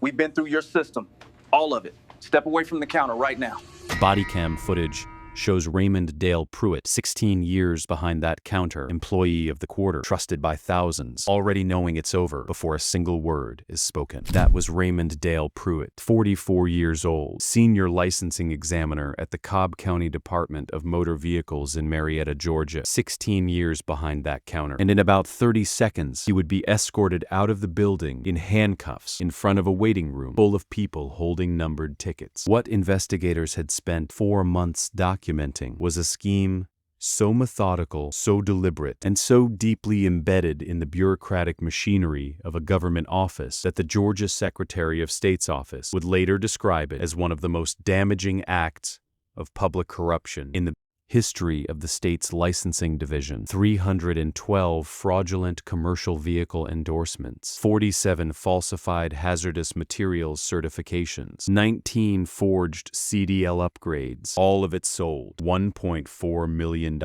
We've been through your system. All of it. Step away from the counter right now. Bodycam footage shows Raymond Dale Pruitt, 16 years behind that counter, employee of the quarter, trusted by thousands, already knowing it's over before a single word is spoken. That was Raymond Dale Pruitt, 44 years old, senior licensing examiner at the Cobb County Department of Motor Vehicles in Marietta, Georgia, 16 years behind that counter. And in about 30 seconds, he would be escorted out of the building in handcuffs in front of a waiting room full of people holding numbered tickets. What investigators had spent 4 months documenting was a scheme so methodical, so deliberate, and so deeply embedded in the bureaucratic machinery of a government office that the Georgia Secretary of State's office would later describe it as one of the most damaging acts of public corruption in the history of the state's licensing division. 312 fraudulent commercial vehicle endorsements, 47 falsified hazardous materials certifications, 19 forged CDL upgrades, all of it sold, $1.4 million,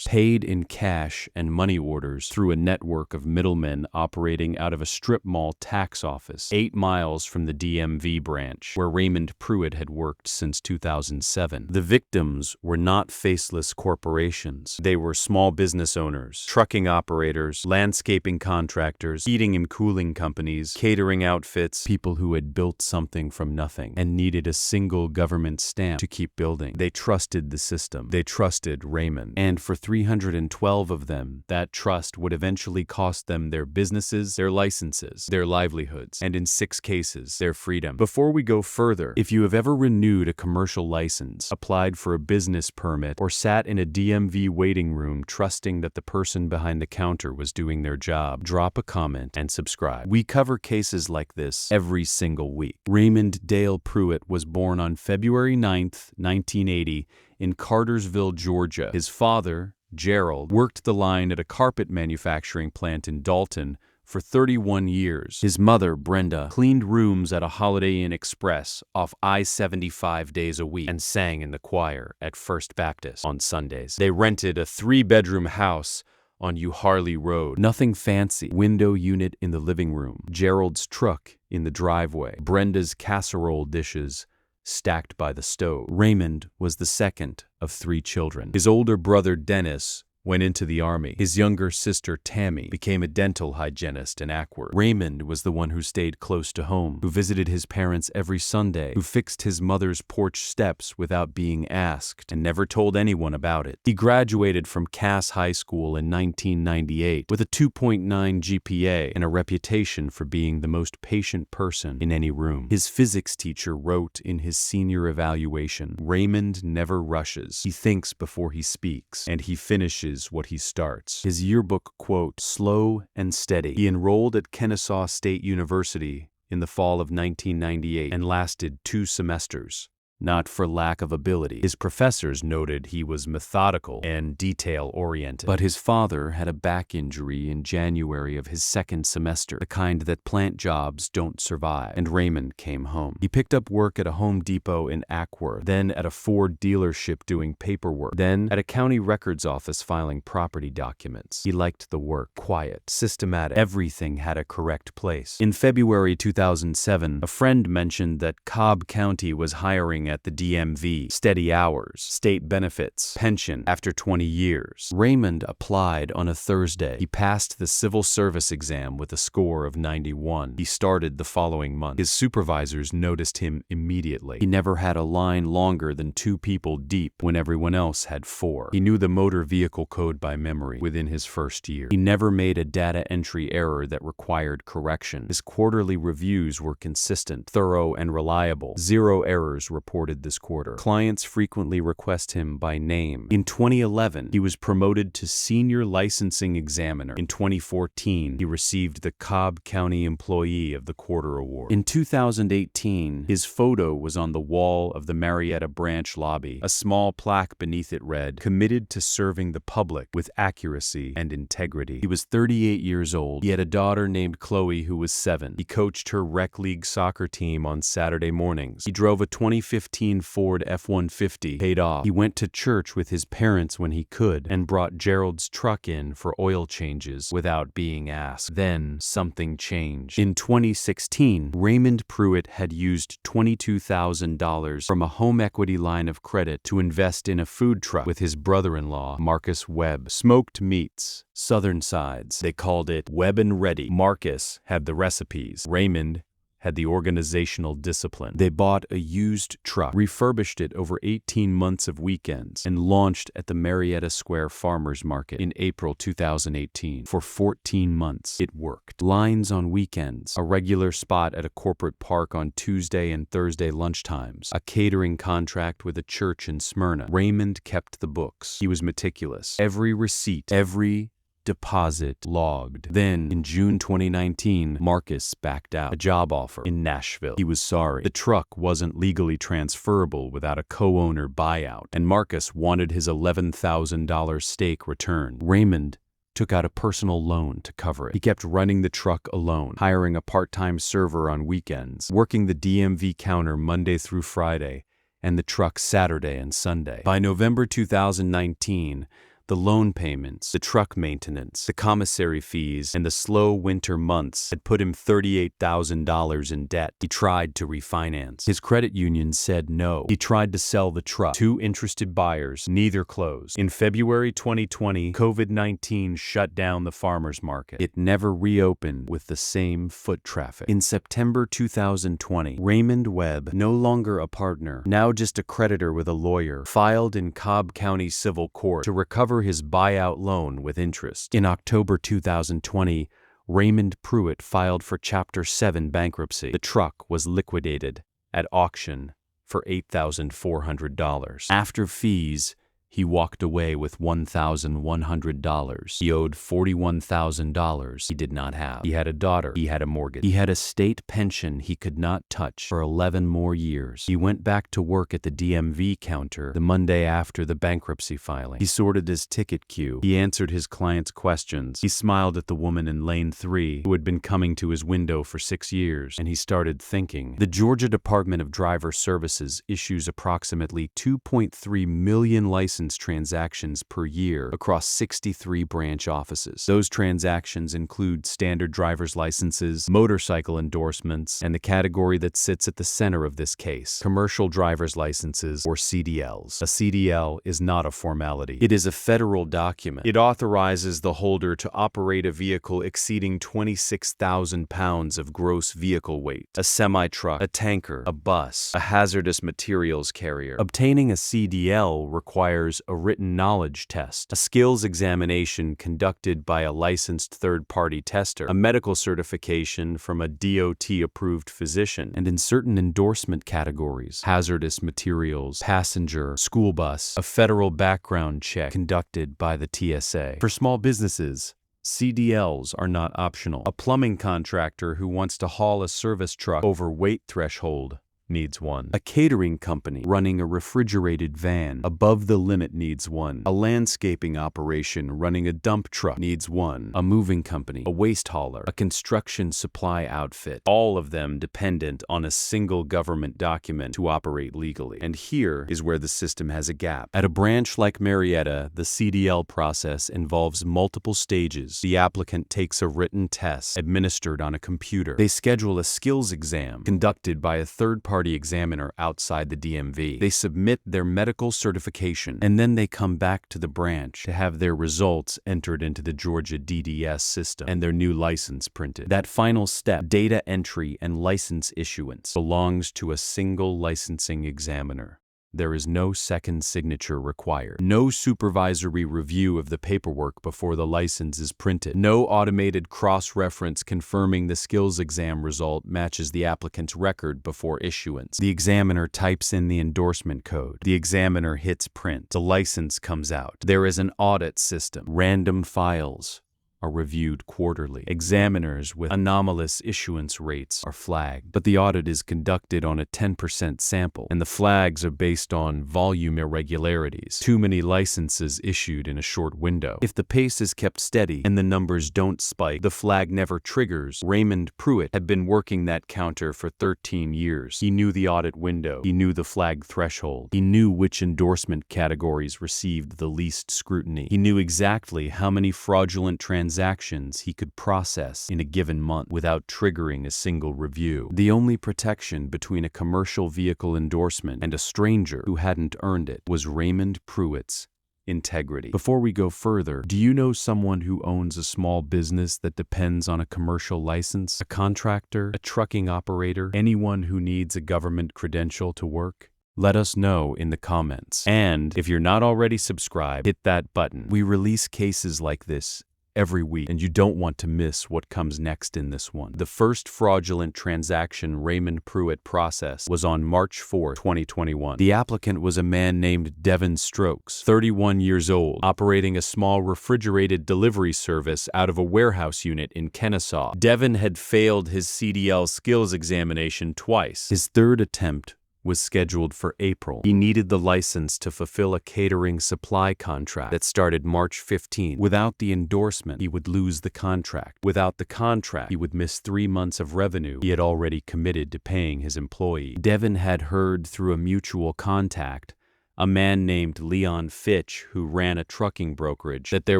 paid in cash and money orders through a network of middlemen operating out of a strip mall tax office 8 miles from the DMV branch, where Raymond Pruitt had worked since 2007. The victims were not faceless corporations. They were small business owners, trucking operators, landscaping contractors, heating and cooling companies, catering outfits, people who had built something from nothing and needed a single government stamp to keep building. They trusted the system. They trusted Raymond. And for 312 of them, that trust would eventually cost them their businesses, their licenses, their livelihoods, and in 6 cases, their freedom. Before we go further, if you have ever renewed a commercial license, applied for a business permit, or sat in a DMV waiting room trusting that the person behind the counter was doing their job, drop a comment and subscribe. We cover cases like this every single week. Raymond Dale Pruitt was born on February 9th, 1980, in Cartersville, Georgia. His father, Gerald, worked the line at a carpet manufacturing plant in Dalton for 31 years. His mother, Brenda, cleaned rooms at a Holiday Inn Express off I-70 5 days a week and sang in the choir at First Baptist on Sundays. They rented a 3-bedroom house on Harley Road. Nothing fancy. Window unit in the living room. Gerald's truck in the driveway. Brenda's casserole dishes stacked by the stove. Raymond was the second of 3 children. His older brother, Dennis, went into the Army. His younger sister, Tammy, became a dental hygienist in Acworth. Raymond was the one who stayed close to home, who visited his parents every Sunday, who fixed his mother's porch steps without being asked, and never told anyone about it. He graduated from Cass High School in 1998 with a 2.9 GPA and a reputation for being the most patient person in any room. His physics teacher wrote in his senior evaluation, "Raymond never rushes. He thinks before he speaks, and he finishes what he starts." His yearbook quote, "Slow and steady." He enrolled at Kennesaw State University in the fall of 1998 and lasted 2 semesters. Not for lack of ability. His professors noted he was methodical and detail-oriented. But his father had a back injury in January of his 2nd semester, the kind that plant jobs don't survive, and Raymond came home. He picked up work at a Home Depot in Acworth, then at a Ford dealership doing paperwork, then at a county records office filing property documents. He liked the work. Quiet, systematic. Everything had a correct place. In February 2007, a friend mentioned that Cobb County was hiring at the DMV, steady hours, state benefits, pension after 20 years. Raymond applied on a Thursday. He passed the civil service exam with a score of 91. He started the following month. His supervisors noticed him immediately. He never had a line longer than 2 people deep when everyone else had 4. He knew the motor vehicle code by memory within his first year. He never made a data entry error that required correction. His quarterly reviews were consistent, thorough, and reliable. 0 errors reported this quarter. Clients frequently request him by name. In 2011, he was promoted to Senior Licensing Examiner. In 2014, he received the Cobb County Employee of the Quarter Award. In 2018, his photo was on the wall of the Marietta branch lobby. A small plaque beneath it read, "Committed to serving the public with accuracy and integrity." He was 38 years old. He had a daughter named Chloe who was 7. He coached her rec league soccer team on Saturday mornings. He drove a 2015 2015 Ford F-150 paid off. He went to church with his parents when he could and brought Gerald's truck in for oil changes without being asked. Then something changed. In 2016, Raymond Pruitt had used $22,000 from a home equity line of credit to invest in a food truck with his brother-in-law, Marcus Webb. Smoked meats, Southern sides. They called it Webb and Ready. Marcus had the recipes. Raymond had the organizational discipline. They bought a used truck, refurbished it over 18 months of weekends, and launched at the Marietta Square Farmers Market in April 2018. For 14 months, it worked. Lines on weekends, a regular spot at a corporate park on Tuesday and Thursday lunchtimes, a catering contract with a church in Smyrna. Raymond kept the books. He was meticulous. Every receipt, every deposit logged. Then, in June 2019, Marcus backed out. A job offer in Nashville. He was sorry. The truck wasn't legally transferable without a co-owner buyout, and Marcus wanted his $11,000 stake returned. Raymond took out a personal loan to cover it. He kept running the truck alone, hiring a part-time server on weekends, working the DMV counter Monday through Friday, and the truck Saturday and Sunday. By November 2019, the loan payments, the truck maintenance, the commissary fees, and the slow winter months had put him $38,000 in debt. He tried to refinance. His credit union said no. He tried to sell the truck. 2 interested buyers, neither closed. In February 2020, COVID-19 shut down the farmers market. It never reopened with the same foot traffic. In September 2020, Raymond Webb, no longer a partner, now just a creditor with a lawyer, filed in Cobb County Civil Court to recover his buyout loan with interest. In October 2020, Raymond Pruitt filed for Chapter 7 bankruptcy. The truck was liquidated at auction for $8,400. After fees, he walked away with $1,100. He owed $41,000 he did not have. He had a daughter. He had a mortgage. He had a state pension he could not touch for 11 more years. He went back to work at the DMV counter the Monday after the bankruptcy filing. He sorted his ticket queue. He answered his clients' questions. He smiled at the woman in lane 3 who had been coming to his window for 6 years, and he started thinking. The Georgia Department of Driver Services issues approximately 2.3 million license transactions per year across 63 branch offices. Those transactions include standard driver's licenses, motorcycle endorsements, and the category that sits at the center of this case, commercial driver's licenses, or CDLs. A CDL is not a formality. It is a federal document. It authorizes the holder to operate a vehicle exceeding 26,000 pounds of gross vehicle weight, a semi-truck, a tanker, a bus, a hazardous materials carrier. Obtaining a CDL requires a written knowledge test, a skills examination conducted by a licensed third-party tester, a medical certification from a DOT-approved physician, and in certain endorsement categories, hazardous materials, passenger, school bus, a federal background check conducted by the TSA. For small businesses, CDLs are not optional. A plumbing contractor who wants to haul a service truck over weight threshold needs one. A catering company running a refrigerated van above the limit needs one. A landscaping operation running a dump truck needs one. A moving company, a waste hauler, a construction supply outfit, all of them dependent on a single government document to operate legally. And here is where the system has a gap. At a branch like Marietta, the CDL process involves multiple stages. The applicant takes a written test administered on a computer. They schedule a skills exam conducted by a third-party examiner outside the DMV. They submit their medical certification, and then they come back to the branch to have their results entered into the Georgia DDS system and their new license printed. That final step, data entry and license issuance, belongs to a single licensing examiner. There is no second signature required. No supervisory review of the paperwork before the license is printed. No automated cross-reference confirming the skills exam result matches the applicant's record before issuance. The examiner types in the endorsement code. The examiner hits print. The license comes out. There is an audit system. Random files are reviewed quarterly. Examiners with anomalous issuance rates are flagged, but the audit is conducted on a 10% sample, and the flags are based on volume irregularities. Too many licenses issued in a short window. If the pace is kept steady and the numbers don't spike, the flag never triggers. Raymond Pruitt had been working that counter for 13 years. He knew the audit window. He knew the flag threshold. He knew which endorsement categories received the least scrutiny. He knew exactly how many fraudulent transactions he could process in a given month without triggering a single review. The only protection between a commercial vehicle endorsement and a stranger who hadn't earned it was Raymond Pruitt's integrity. Before we go further, do you know someone who owns a small business that depends on a commercial license? A contractor? A trucking operator? Anyone who needs a government credential to work? Let us know in the comments. And if you're not already subscribed, hit that button. We release cases like this every week, and you don't want to miss what comes next in this one. The first fraudulent transaction Raymond Pruitt processed was on March 4, 2021. The applicant was a man named Devin Strokes, 31 years old, operating a small refrigerated delivery service out of a warehouse unit in Kennesaw. Devin had failed his CDL skills examination twice. His third attempt was scheduled for April. He needed the license to fulfill a catering supply contract that started March 15. Without the endorsement, he would lose the contract. Without the contract, he would miss 3 months of revenue he had already committed to paying his employee. Devin had heard through a mutual contact, a man named Leon Fitch, who ran a trucking brokerage, that there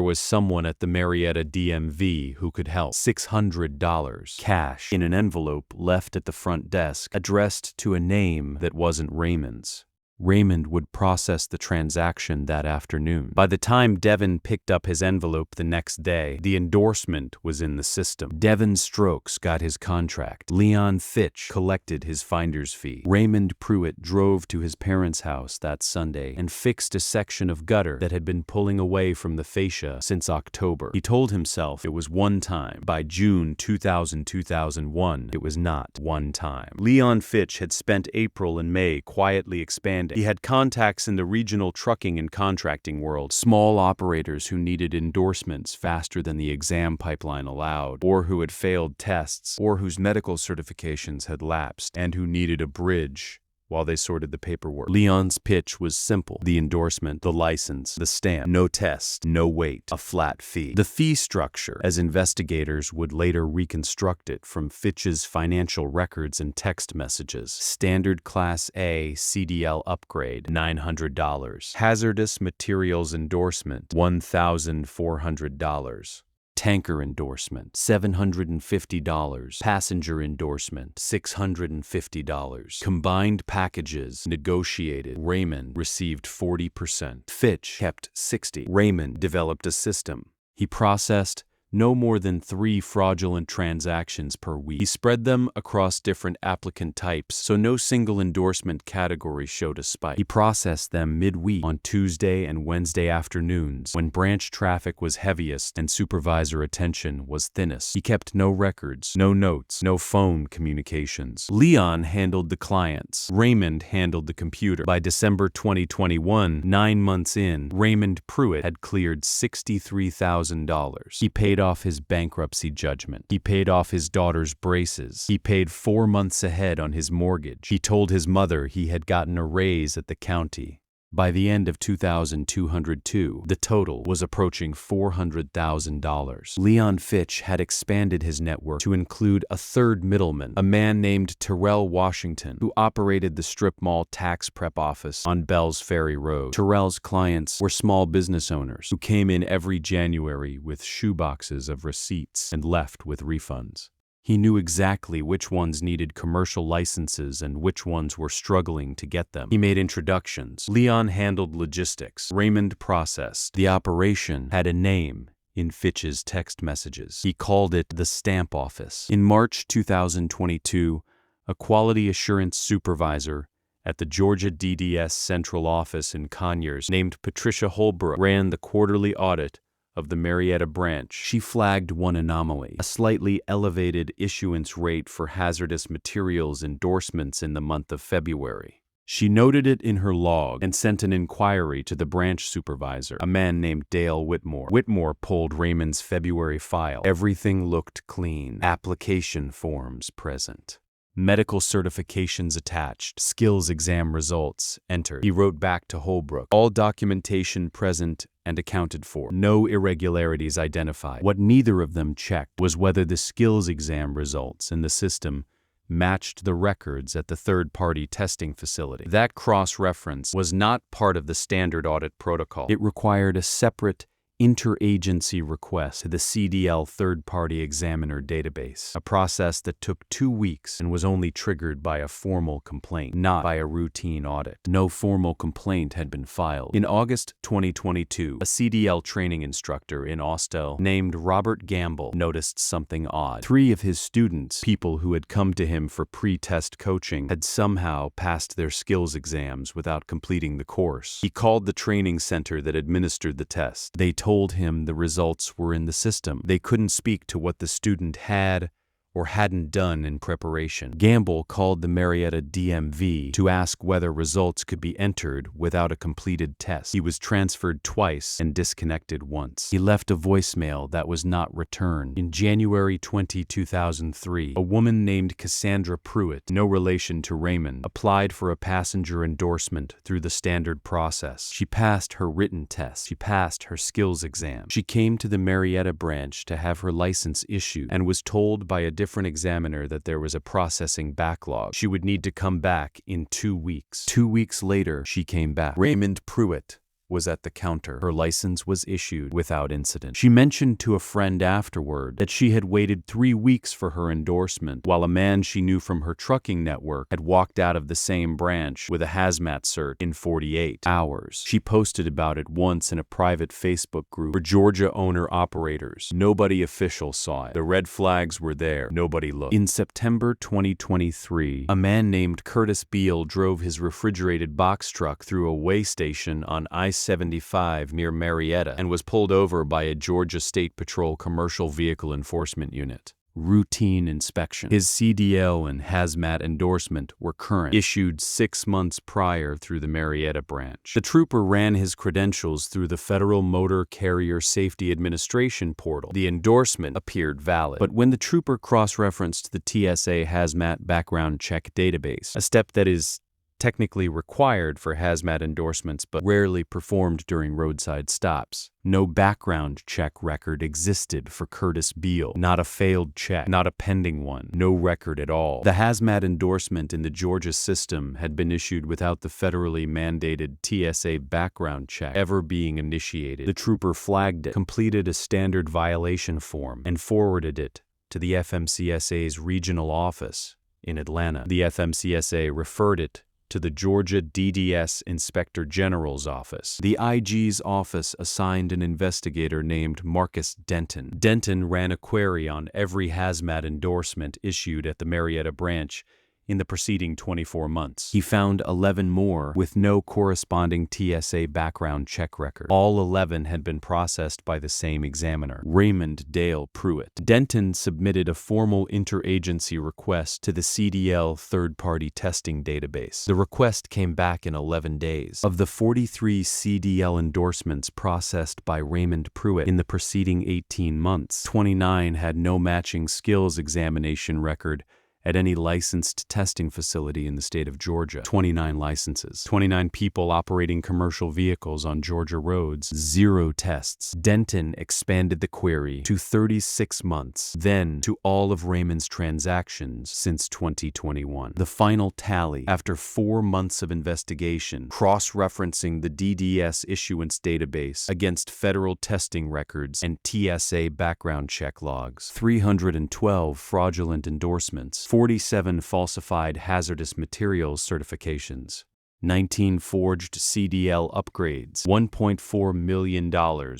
was someone at the Marietta DMV who could help. $600 cash in an envelope left at the front desk, addressed to a name that wasn't Raymond's. Raymond would process the transaction that afternoon. By the time Devin picked up his envelope the next day, the endorsement was in the system. Devin Strokes got his contract. Leon Fitch collected his finder's fee. Raymond Pruitt drove to his parents' house that Sunday and fixed a section of gutter that had been pulling away from the fascia since October. He told himself it was one time. By June 2001, it was not one time. Leon Fitch had spent April and May quietly expanding. He had contacts in the regional trucking and contracting world, small operators who needed endorsements faster than the exam pipeline allowed, or who had failed tests, or whose medical certifications had lapsed, and who needed a bridge while they sorted the paperwork. Leon's pitch was simple: the endorsement, the license, the stamp, no test, no wait, a flat fee. The fee structure, as investigators would later reconstruct it from Fitch's financial records and text messages: standard Class A CDL upgrade, $900. Hazardous materials endorsement, $1,400. Tanker endorsement, $750. Passenger endorsement, $650. Combined packages negotiated. Raymond received 40%. Fitch kept 60%. Raymond developed a system. He processed no more than 3 fraudulent transactions per week. He spread them across different applicant types, so no single endorsement category showed a spike. He processed them midweek on Tuesday and Wednesday afternoons, when branch traffic was heaviest and supervisor attention was thinnest. He kept no records, no notes, no phone communications. Leon handled the clients. Raymond handled the computer. By December 2021, 9 months in, Raymond Pruitt had cleared $63,000. He paid off his bankruptcy judgment. He paid off his daughter's braces. He paid 4 months ahead on his mortgage. He told his mother he had gotten a raise at the county. By the end of 2202, the total was approaching $400,000. Leon Fitch had expanded his network to include a third middleman, a man named Terrell Washington, who operated the strip mall tax prep office on Bells Ferry Road. Terrell's clients were small business owners who came in every January with shoeboxes of receipts and left with refunds. He knew exactly which ones needed commercial licenses and which ones were struggling to get them. He made introductions. Leon handled logistics. Raymond processed. The operation had a name in Fitch's text messages. He called it the Stamp Office. In March 2022, a quality assurance supervisor at the Georgia DDS Central Office in Conyers, named Patricia Holbrook, ran the quarterly audit of the Marietta branch. She flagged one anomaly: a slightly elevated issuance rate for hazardous materials endorsements in the month of February. She noted it in her log and sent an inquiry to the branch supervisor, a man named Dale Whitmore. Whitmore pulled Raymond's February file. Everything looked clean. Application forms present. Medical certifications attached. Skills exam results entered. He wrote back to Holbrook. All documentation present and accounted for. No irregularities identified. What neither of them checked was whether the skills exam results in the system matched the records at the third-party testing facility. That cross-reference was not part of the standard audit protocol. It required a separate interagency request to the CDL third-party examiner database, a process that took 2 weeks and was only triggered by a formal complaint, not by a routine audit. No formal complaint had been filed. In August 2022, a CDL training instructor in Austell named Robert Gamble noticed something odd. 3 of his students, people who had come to him for pre-test coaching, had somehow passed their skills exams without completing the course. He called the training center that administered the test. They told him the results were in the system. They couldn't speak to what the student had or hadn't done in preparation. Gamble called the Marietta DMV to ask whether results could be entered without a completed test. He was transferred twice and disconnected once. He left a voicemail that was not returned. In January 2003, a woman named Cassandra Pruitt, no relation to Raymond, applied for a passenger endorsement through the standard process. She passed her written test. She passed her skills exam. She came to the Marietta branch to have her license issued and was told by a different examiner that there was a processing backlog. She would need to come back in 2 weeks. 2 weeks later, she came back. Raymond Pruitt was at the counter. Her license was issued without incident. She mentioned to a friend afterward that she had waited 3 weeks for her endorsement, while a man she knew from her trucking network had walked out of the same branch with a hazmat cert in 48 hours. She posted about it once in a private Facebook group for Georgia owner-operators. Nobody official saw it. The red flags were there. Nobody looked. In September 2023, a man named Curtis Beal drove his refrigerated box truck through a weigh station on I-75 near Marietta and was pulled over by a Georgia State Patrol Commercial Vehicle Enforcement Unit. Routine inspection. His CDL and hazmat endorsement were current, issued 6 months prior through the Marietta branch. The trooper ran his credentials through the Federal Motor Carrier Safety Administration portal. The endorsement appeared valid, but when the trooper cross-referenced the TSA hazmat background check database, a step that is technically required for hazmat endorsements but rarely performed during roadside stops, no background check record existed for Curtis Beal. Not a failed check, not a pending one, no record at all. The hazmat endorsement in the Georgia system had been issued without the federally mandated TSA background check ever being initiated. The trooper flagged it, completed a standard violation form, and forwarded it to the FMCSA's regional office in Atlanta. The FMCSA referred it to the Georgia DDS Inspector General's office. The IG's office assigned an investigator named Marcus Denton. Denton ran a query on every hazmat endorsement issued at the Marietta branch in the preceding 24 months. He found 11 more with no corresponding TSA background check record. All 11 had been processed by the same examiner, Raymond Dale Pruitt. Denton submitted a formal interagency request to the CDL third-party testing database. The request came back in 11 days. Of the 43 CDL endorsements processed by Raymond Pruitt in the preceding 18 months, 29 had no matching skills examination record at any licensed testing facility in the state of Georgia. 29 licenses. 29 people operating commercial vehicles on Georgia roads. 0 tests. Denton expanded the query to 36 months, then to all of Raymond's transactions since 2021. The final tally, after 4 months of investigation, cross-referencing the DDS issuance database against federal testing records and TSA background check logs, 312 fraudulent endorsements, 47 falsified hazardous materials certifications, 19 forged CDL upgrades, $1.4 million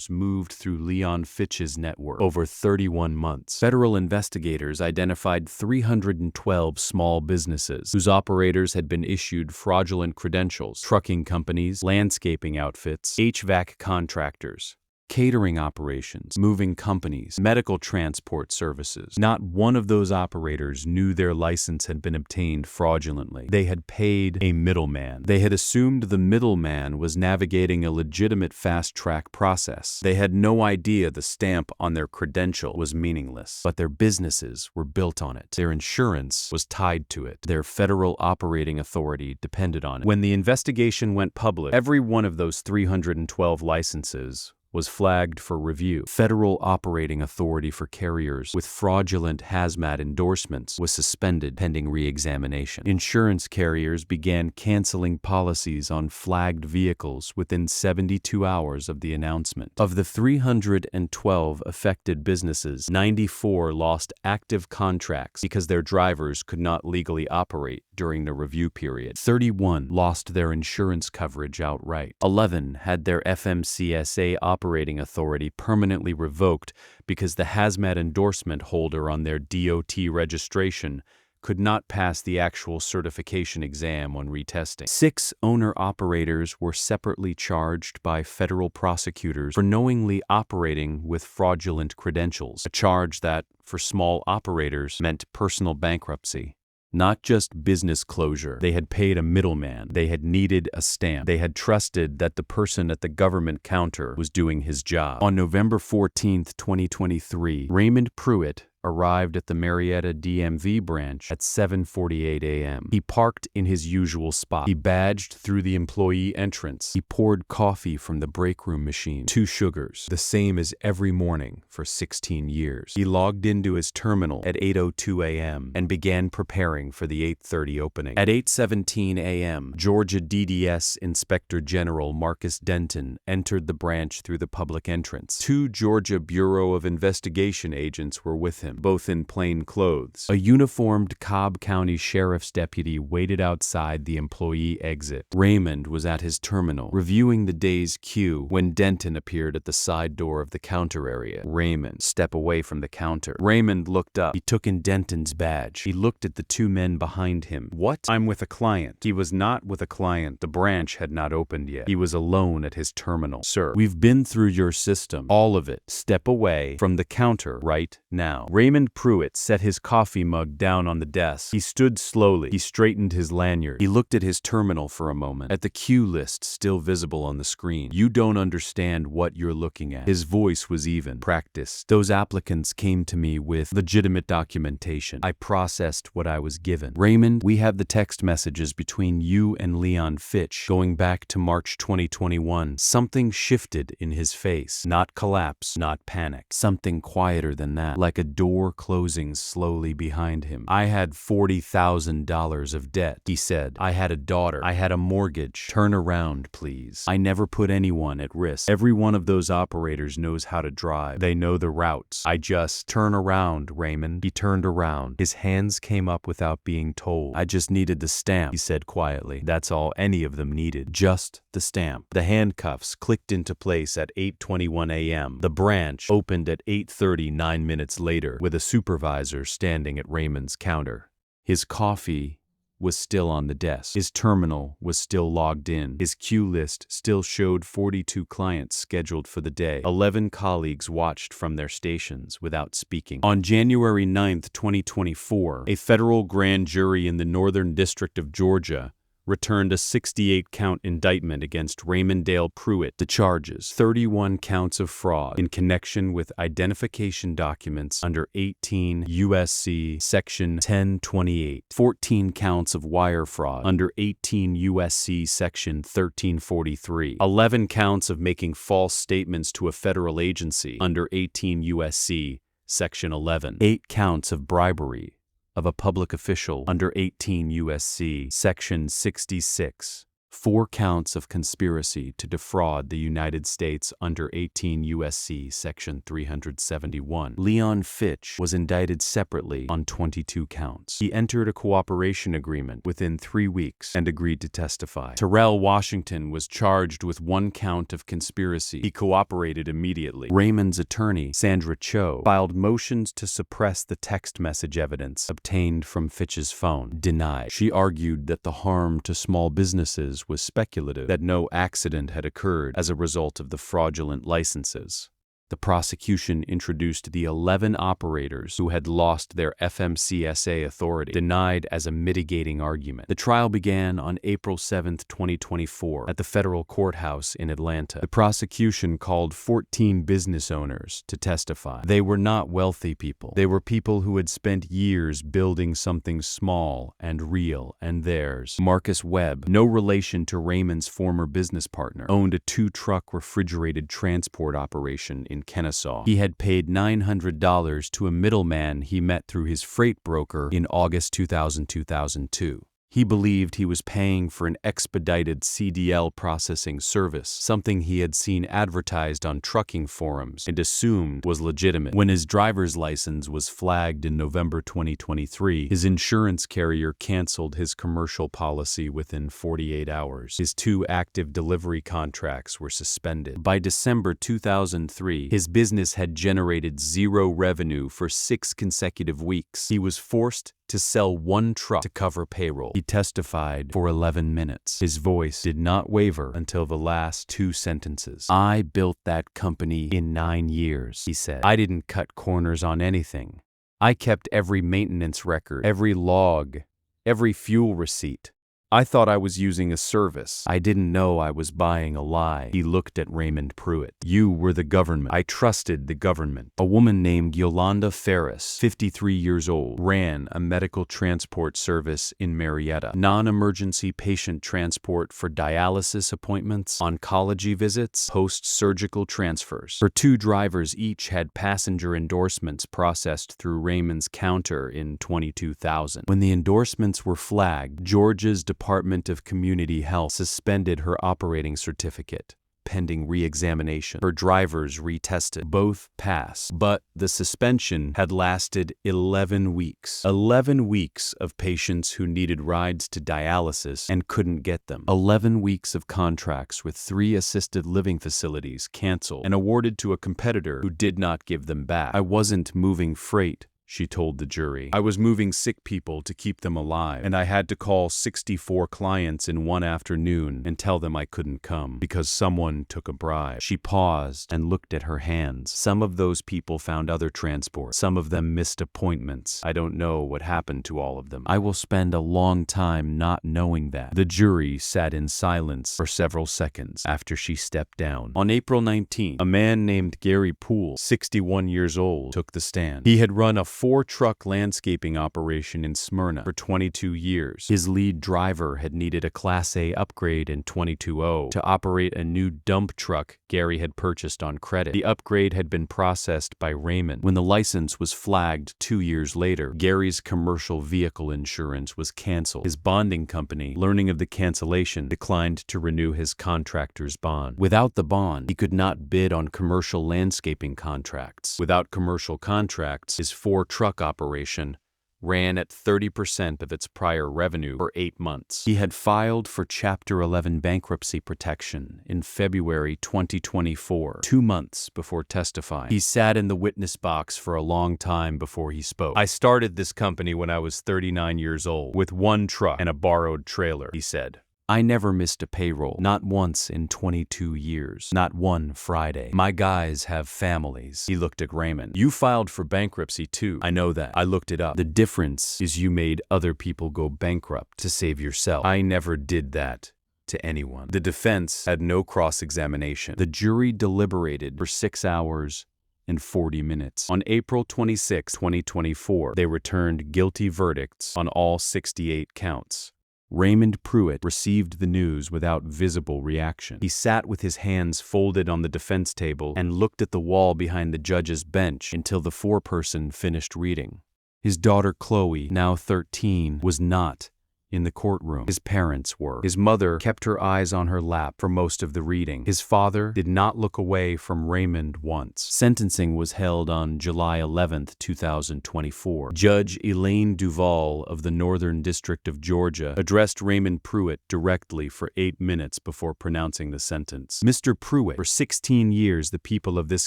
moved through Leon Fitch's network over 31 months. Federal investigators identified 312 small businesses whose operators had been issued fraudulent credentials: trucking companies, landscaping outfits, HVAC contractors, catering operations, moving companies, medical transport services. Not one of those operators knew their license had been obtained fraudulently. They had paid a middleman. They had assumed the middleman was navigating a legitimate fast-track process. They had no idea the stamp on their credential was meaningless, but their businesses were built on it. Their insurance was tied to it. Their federal operating authority depended on it. When the investigation went public, every one of those 312 licenses was flagged for review. Federal Operating Authority for carriers with fraudulent hazmat endorsements was suspended pending re-examination. Insurance carriers began canceling policies on flagged vehicles within 72 hours of the announcement. Of the 312 affected businesses, 94 lost active contracts because their drivers could not legally operate during the review period. 31 lost their insurance coverage outright. 11 had their FMCSA operating authority permanently revoked because the hazmat endorsement holder on their DOT registration could not pass the actual certification exam when retesting. 6 owner-operators were separately charged by federal prosecutors for knowingly operating with fraudulent credentials, a charge that, for small operators, meant personal bankruptcy. Not just business closure. They had paid a middleman. They had needed a stamp. They had trusted that the person at the government counter was doing his job. On November 14, 2023, Raymond Pruitt arrived at the Marietta DMV branch at 7:48 a.m. He parked in his usual spot. He badged through the employee entrance. He poured coffee from the break room machine, 2 sugars, the same as every morning for 16 years. He logged into his terminal at 8:02 a.m. and began preparing for the 8:30 opening. At 8:17 a.m., Georgia DDS Inspector General Marcus Denton entered the branch through the public entrance. 2 Georgia Bureau of Investigation agents were with him, both in plain clothes. A uniformed Cobb County Sheriff's deputy waited outside the employee exit. Raymond was at his terminal, reviewing the day's queue, when Denton appeared at the side door of the counter area. Raymond, step away from the counter. Raymond looked up. He took in Denton's badge. He looked at the 2 men behind him. What? I'm with a client. He was not with a client. The branch had not opened yet. He was alone at his terminal. Sir, we've been through your system. All of it. Step away from the counter right now. Raymond Pruitt set his coffee mug down on the desk. He stood slowly. He straightened his lanyard. He looked at his terminal for a moment, at the queue list still visible on the screen. You don't understand what you're looking at. His voice was even. Practiced. Those applicants came to me with legitimate documentation. I processed what I was given. Raymond, we have the text messages between you and Leon Fitch going back to March 2021. Something shifted in his face. Not collapse, not panic. Something quieter than that, like a door closing slowly behind him. I had $40,000 of debt, he said. I had a daughter. I had a mortgage. Turn around, please. I never put anyone at risk. Every one of those operators knows how to drive. They know the routes. I just turn around, Raymond. He turned around. His hands came up without being told. I just needed the stamp, he said quietly. That's all any of them needed. Just the stamp. The handcuffs clicked into place at 8:21 a.m. The branch opened at 8:30, 9 minutes later, with a supervisor standing at Raymond's counter. His coffee was still on the desk. His terminal was still logged in. His queue list still showed 42 clients scheduled for the day. 11 colleagues watched from their stations without speaking. On January 9, 2024, a federal grand jury in the Northern District of Georgia returned a 68-count indictment against Raymond Dale Pruitt. The charges: 31 counts of fraud in connection with identification documents under 18 U.S.C. Section 1028, 14 counts of wire fraud under 18 U.S.C. Section 1343, 11 counts of making false statements to a federal agency under 18 U.S.C. Section 11, 8 counts of bribery of a public official under 18 U.S.C. Section 66, 4 counts of conspiracy to defraud the United States under 18 U.S.C. Section 371. Leon Fitch was indicted separately on 22 counts. He entered a cooperation agreement within 3 weeks and agreed to testify. Terrell Washington was charged with 1 count of conspiracy. He cooperated immediately. Raymond's attorney, Sandra Cho, filed motions to suppress the text message evidence obtained from Fitch's phone. Denied. She argued that the harm to small businesses charges was speculative, that no accident had occurred as a result of the fraudulent licenses. The prosecution introduced the 11 operators who had lost their FMCSA authority, denied as a mitigating argument. The trial began on April 7, 2024, at the federal courthouse in Atlanta. The prosecution called 14 business owners to testify. They were not wealthy people. They were people who had spent years building something small and real and theirs. Marcus Webb, no relation to Raymond's former business partner, owned a 2-truck refrigerated transport operation in Kennesaw. He had paid $900 to a middleman he met through his freight broker in August 2002. He believed he was paying for an expedited CDL processing service, something he had seen advertised on trucking forums and assumed was legitimate. When his driver's license was flagged in November 2023, his insurance carrier canceled his commercial policy within 48 hours. His 2 active delivery contracts were suspended. By December 2003, his business had generated 0 revenue for 6 consecutive weeks. He was forced to sell 1 truck to cover payroll. He testified for 11 minutes. His voice did not waver until the last 2 sentences. "I built that company in 9 years," he said. "I didn't cut corners on anything. I kept every maintenance record, every log, every fuel receipt. I thought I was using a service. I didn't know I was buying a lie." He looked at Raymond Pruitt. "You were the government. I trusted the government." A woman named Yolanda Ferris, 53 years old, ran a medical transport service in Marietta. Non-emergency patient transport for dialysis appointments, oncology visits, post-surgical transfers. Her 2 drivers each had passenger endorsements processed through Raymond's counter in 22,000. When the endorsements were flagged, Georgia's Department of Community Health suspended her operating certificate, pending re-examination. Her drivers retested. Both passed, but the suspension had lasted 11 weeks. 11 weeks of patients who needed rides to dialysis and couldn't get them. 11 weeks of contracts with 3 assisted living facilities canceled and awarded to a competitor who did not give them back. "I wasn't moving freight," she told the jury. "I was moving sick people to keep them alive, and I had to call 64 clients in one afternoon and tell them I couldn't come because someone took a bribe." She paused and looked at her hands. "Some of those people found other transport. Some of them missed appointments. I don't know what happened to all of them. I will spend a long time not knowing that." The jury sat in silence for several seconds after she stepped down. On April 19, a man named Gary Poole, 61 years old, took the stand. He had run a 4-truck landscaping operation in Smyrna for 22 years. His lead driver had needed a Class A upgrade in 2020 to operate a new dump truck Gary had purchased on credit. The upgrade had been processed by Raymond. When the license was flagged 2 years later, Gary's commercial vehicle insurance was canceled. His bonding company, learning of the cancellation, declined to renew his contractor's bond. Without the bond, he could not bid on commercial landscaping contracts. Without commercial contracts, his 4-truck operation ran at 30% of its prior revenue for 8 months. He had filed for Chapter 11 bankruptcy protection in February 2024, 2 months before testifying. He sat in the witness box for a long time before he spoke. "I started this company when I was 39 years old, with 1 truck and a borrowed trailer," he said. "I never missed a payroll, not once in 22 years, not one Friday. My guys have families." He looked at Raymond. "You filed for bankruptcy too. I know that. I looked it up. The difference is you made other people go bankrupt to save yourself. I never did that to anyone." The defense had no cross-examination. The jury deliberated for 6 hours and 40 minutes. On April 26, 2024, they returned guilty verdicts on all 68 counts. Raymond Pruitt received the news without visible reaction. He sat with his hands folded on the defense table and looked at the wall behind the judge's bench until the foreperson finished reading. His daughter Chloe, now 13, was not in the courtroom. His parents were. His mother kept her eyes on her lap for most of the reading. His father did not look away from Raymond once. Sentencing was held on July 11, 2024. Judge Elaine Duvall of the Northern District of Georgia addressed Raymond Pruitt directly for 8 minutes before pronouncing the sentence. "Mr. Pruitt, for 16 years the people of this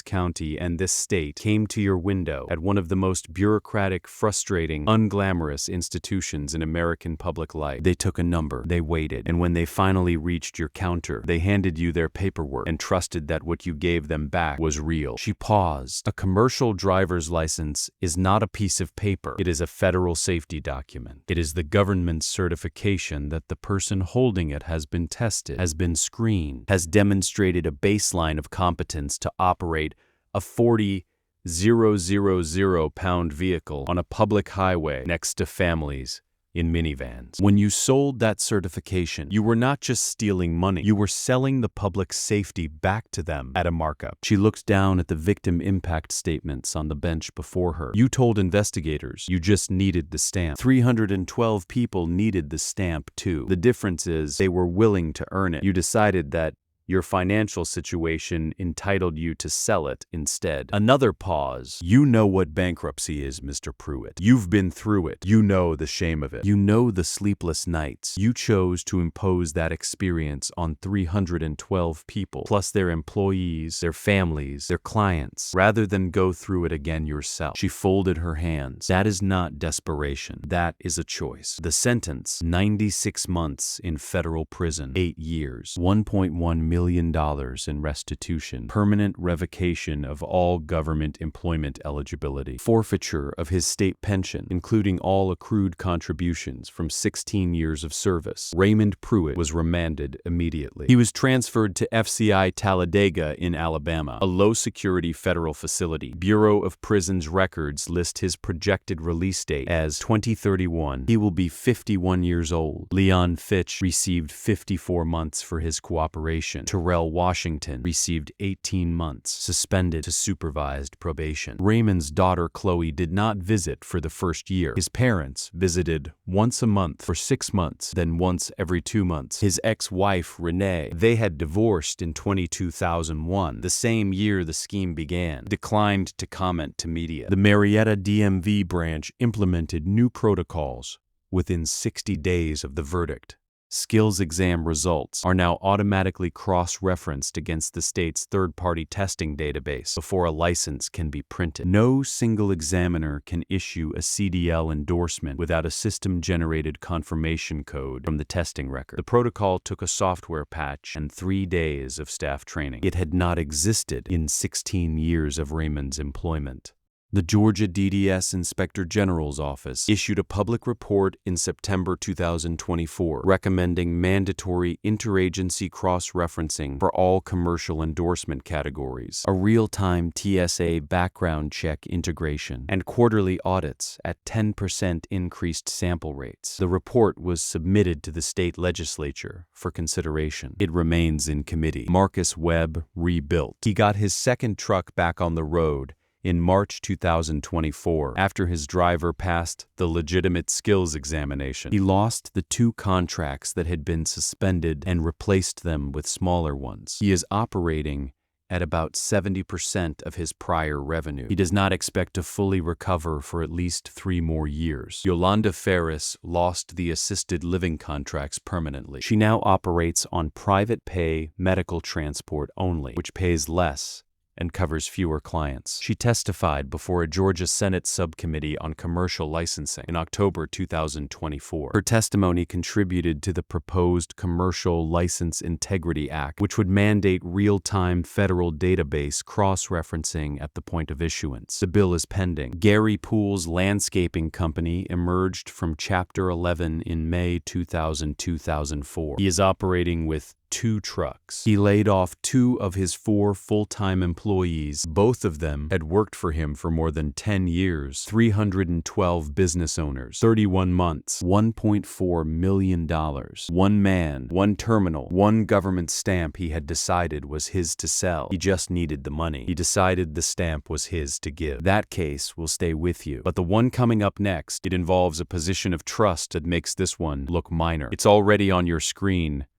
county and this state came to your window at one of the most bureaucratic, frustrating, unglamorous institutions in American public public light. They took a number, they waited, and when they finally reached your counter, they handed you their paperwork and trusted that what you gave them back was real. She paused. A commercial driver's license is not a piece of paper. It is a federal safety document. It is the government's certification that the person holding it has been tested, has been screened, has demonstrated a baseline of competence to operate a 40,000-pound vehicle on a public highway next to families in minivans. When you sold that certification, you were not just stealing money, you were selling the public safety back to them at a markup. She looked down at the victim impact statements on the bench before her. You told investigators you just needed the stamp. 312 people needed the stamp too. The difference is they were willing to earn it. You decided that your financial situation entitled you to sell it instead. Another pause. You know what bankruptcy is, Mr. Pruitt. You've been through it. You know the shame of it. You know the sleepless nights. You chose to impose that experience on 312 people, plus their employees, their families, their clients, rather than go through it again yourself. She folded her hands. That is not desperation. That is a choice. The sentence, 96 months in federal prison, 8 years, $1.1 million in restitution, permanent revocation of all government employment eligibility, forfeiture of his state pension, including all accrued contributions from 16 years of service. Raymond Pruitt was remanded immediately. He was transferred to FCI Talladega in Alabama, a low-security federal facility. Bureau of Prisons records list his projected release date as 2031. He will be 51 years old. Leon Fitch received 54 months for his cooperation. Terrell Washington received 18 months, suspended to supervised probation. Raymond's daughter Chloe did not visit for the first year. His parents visited once a month for 6 months, then once every 2 months. His ex-wife, Renee, they had divorced in 2001, the same year the scheme began, declined to comment to media. The Marietta DMV branch implemented new protocols within 60 days of the verdict. Skills exam results are now automatically cross-referenced against the state's third-party testing database before a license can be printed. No single examiner can issue a CDL endorsement without a system-generated confirmation code from the testing record. The protocol took a software patch and 3 days of staff training. It had not existed in 16 years of Raymond's employment. The Georgia DDS Inspector General's Office issued a public report in September 2024 recommending mandatory interagency cross-referencing for all commercial endorsement categories, a real-time TSA background check integration, and quarterly audits at 10% increased sample rates. The report was submitted to the state legislature for consideration. It remains in committee. Marcus Webb rebuilt. He got his second truck back on the road in March 2024, after his driver passed the legitimate skills examination. He lost the 2 contracts that had been suspended and replaced them with smaller ones. He is operating at about 70% of his prior revenue. He does not expect to fully recover for at least 3 more years. Yolanda Ferris lost the assisted living contracts permanently. She now operates on private pay medical transport only, which pays less and covers fewer clients. She testified before a Georgia Senate subcommittee on commercial licensing in October 2024. Her testimony contributed to the proposed Commercial License Integrity Act, which would mandate real-time federal database cross-referencing at the point of issuance. The bill is pending. Gary Poole's landscaping company emerged from Chapter 11 in May 2004. He is operating with 2 trucks. He laid off 2 of his 4 full-time employees. Both of them had worked for him for more than 10 years. 312 business owners, 31 months, $1.4 million. 1 man, 1 terminal, 1 government stamp he had decided was his to sell. He just needed the money. He decided the stamp was his to give. That case will stay with you. But the one coming up next, it involves a position of trust that makes this one look minor. It's already on your screen.